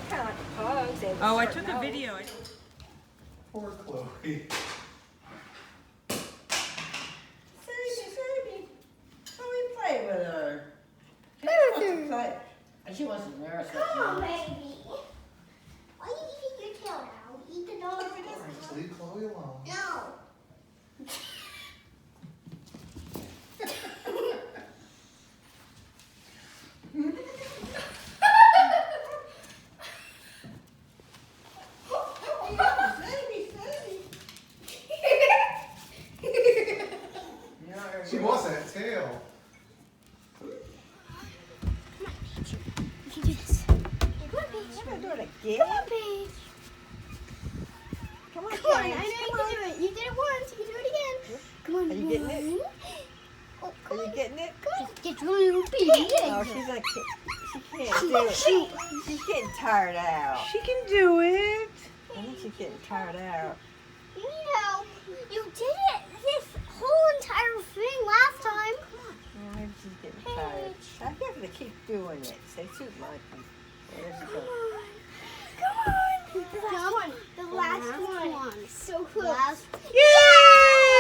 kind of like the pugs. They have a Oh, I certain took a nose. video. Poor Chloe. Sadie, Chloe, play with her. She wants to play. She wants to nurse her. Come on, baby. Why you eating your tail now? Eat the dog first. Leave Chloe alone. No. She wants that tail. You can do this. Come on, Paige. You're gonna do it again? Come on, Paige. Come on, Come on, I Paige. know you can do it. You did it once. You can do it again. Come on. Are you getting it? Oh, Are come you on. getting it? Get really big. Oh, she's like, she can't do it. She's getting tired out. She can do it. I think she's getting tired out. You need help. You did it this whole entire thing last time. Come on. Yeah, maybe she's getting tired. I have to keep doing it. Say suit monkey. There she goes. Come on. The last one. The last one. So close. Yay!